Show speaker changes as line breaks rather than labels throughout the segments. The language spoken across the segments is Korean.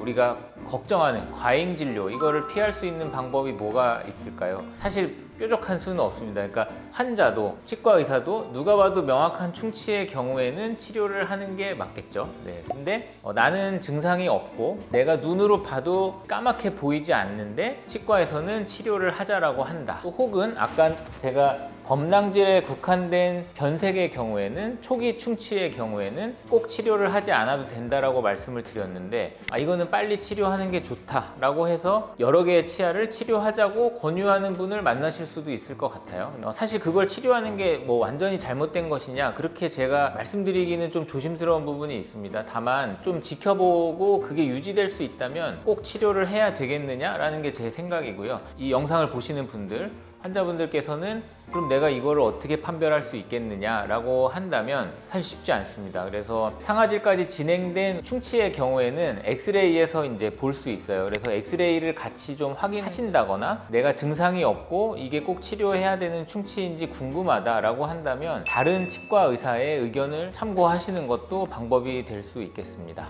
우리가 걱정하는 과잉 진료, 이거를 피할 수 있는 방법이 뭐가 있을까요? 사실 뾰족한 수는 없습니다. 그러니까 환자도 치과 의사도 누가 봐도 명확한 충치의 경우에는 치료를 하는 게 맞겠죠. 네. 근데 나는 증상이 없고 내가 눈으로 봐도 까맣게 보이지 않는데 치과에서는 치료를 하자라고 한다. 또 혹은 아까 제가 범낭질에 국한된 변색의 경우에는, 초기 충치의 경우에는 꼭 치료를 하지 않아도 된다라고 말씀을 드렸는데, 이거는 빨리 치료하는 게 좋다라고 해서 여러 개의 치아를 치료하자고 권유하는 분을 만나실 수도 있을 것 같아요. 사실 그걸 치료하는 게 뭐 완전히 잘못된 것이냐, 그렇게 제가 말씀드리기는 좀 조심스러운 부분이 있습니다. 다만 좀 지켜보고 그게 유지될 수 있다면 꼭 치료를 해야 되겠느냐라는 게 제 생각이고요. 이 영상을 보시는 분들, 환자분들께서는 그럼 내가 이거를 어떻게 판별할 수 있겠느냐라고 한다면 사실 쉽지 않습니다. 그래서 상아질까지 진행된 충치의 경우에는 엑스레이에서 이제 볼 수 있어요. 그래서 엑스레이를 같이 좀 확인하신다거나 내가 증상이 없고 이게 꼭 치료해야 되는 충치인지 궁금하다라고 한다면 다른 치과 의사의 의견을 참고하시는 것도 방법이 될 수 있겠습니다.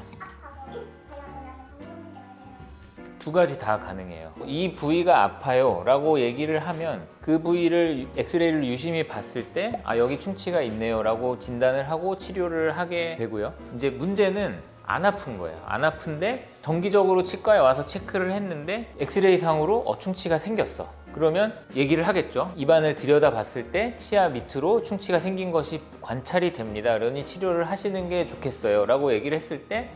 두 가지 다 가능해요. 이 부위가 아파요 라고 얘기를 하면 그 부위를 엑스레이를 유심히 봤을 때 여기 충치가 있네요 라고 진단을 하고 치료를 하게 되고요. 이제 문제는 안 아픈 거예요. 안 아픈데 정기적으로 치과에 와서 체크를 했는데 엑스레이 상으로 충치가 생겼어. 그러면 얘기를 하겠죠. 입안을 들여다 봤을 때 치아 밑으로 충치가 생긴 것이 관찰이 됩니다. 그러니 치료를 하시는 게 좋겠어요 라고 얘기를 했을 때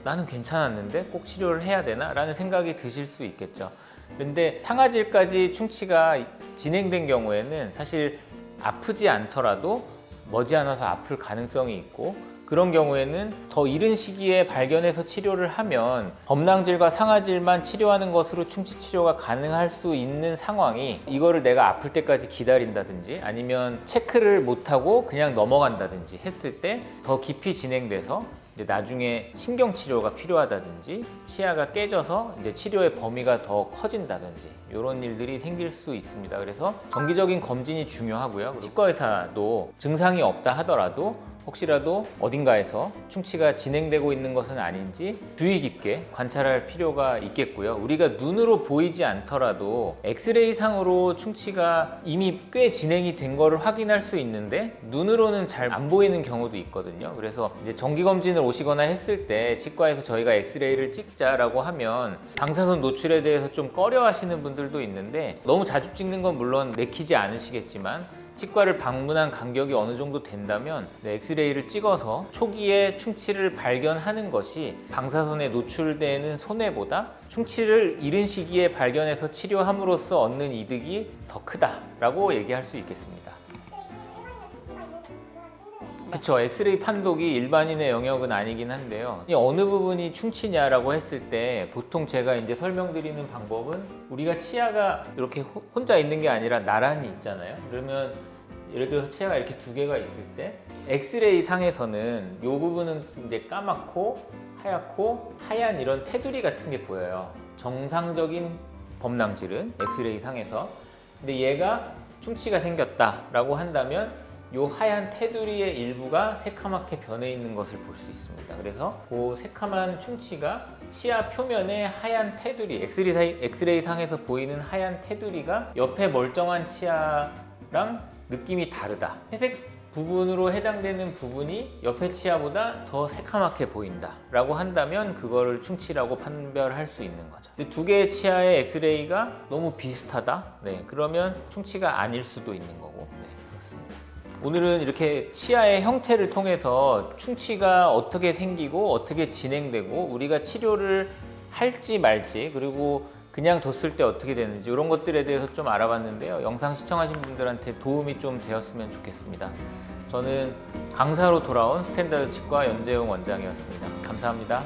나는 괜찮았는데 꼭 치료를 해야 되나? 라는 생각이 드실 수 있겠죠. 그런데 상아질까지 충치가 진행된 경우에는 사실 아프지 않더라도 머지않아서 아플 가능성이 있고, 그런 경우에는 더 이른 시기에 발견해서 치료를 하면 범낭질과 상아질만 치료하는 것으로 충치 치료가 가능할 수 있는 상황이, 이거를 내가 아플 때까지 기다린다든지 아니면 체크를 못하고 그냥 넘어간다든지 했을 때 더 깊이 진행돼서 이제 나중에 신경 치료가 필요하다든지 치아가 깨져서 이제 치료의 범위가 더 커진다든지 이런 일들이 생길 수 있습니다. 그래서 정기적인 검진이 중요하고요. 치과 의사도 증상이 없다 하더라도 혹시라도 어딘가에서 충치가 진행되고 있는 것은 아닌지 주의 깊게 관찰할 필요가 있겠고요. 우리가 눈으로 보이지 않더라도 엑스레이 상으로 충치가 이미 꽤 진행이 된 거를 확인할 수 있는데 눈으로는 잘 안 보이는 경우도 있거든요. 그래서 이제 정기검진을 오시거나 했을 때 치과에서 저희가 엑스레이를 찍자라고 하면 방사선 노출에 대해서 좀 꺼려 하시는 분들도 있는데, 너무 자주 찍는 건 물론 내키지 않으시겠지만 치과를 방문한 간격이 어느 정도 된다면 엑스레이를 찍어서 초기에 충치를 발견하는 것이 방사선에 노출되는 손해보다 충치를 이른 시기에 발견해서 치료함으로써 얻는 이득이 더 크다라고 얘기할 수 있겠습니다. 그쵸, 엑스레이 판독이 일반인의 영역은 아니긴 한데요. 어느 부분이 충치냐라고 했을 때 보통 제가 이제 설명드리는 방법은, 우리가 치아가 이렇게 혼자 있는 게 아니라 나란히 있잖아요. 그러면 예를 들어서 치아가 이렇게 두 개가 있을 때 엑스레이 상에서는 이 부분은 이제 까맣고 하얗고 하얀 이런 테두리 같은 게 보여요. 정상적인 범낭질은 엑스레이 상에서. 근데 얘가 충치가 생겼다라고 한다면 이 하얀 테두리의 일부가 새카맣게 변해 있는 것을 볼 수 있습니다. 그래서 그 새카만 충치가 치아 표면의 하얀 테두리, 엑스레이 상에서 보이는 하얀 테두리가 옆에 멀쩡한 치아랑 느낌이 다르다. 회색 부분으로 해당되는 부분이 옆에 치아보다 더 새카맣게 보인다 라고 한다면 그거를 충치라고 판별할 수 있는 거죠. 근데 두 개의 치아의 엑스레이가 너무 비슷하다? 그러면 충치가 아닐 수도 있는 거고. 그렇습니다. 오늘은 이렇게 치아의 형태를 통해서 충치가 어떻게 생기고 어떻게 진행되고 우리가 치료를 할지 말지, 그리고 그냥 뒀을 때 어떻게 되는지 이런 것들에 대해서 좀 알아봤는데요. 영상 시청하신 분들한테 도움이 좀 되었으면 좋겠습니다. 저는 강사로 돌아온 스탠다드 치과 연재용 원장이었습니다. 감사합니다.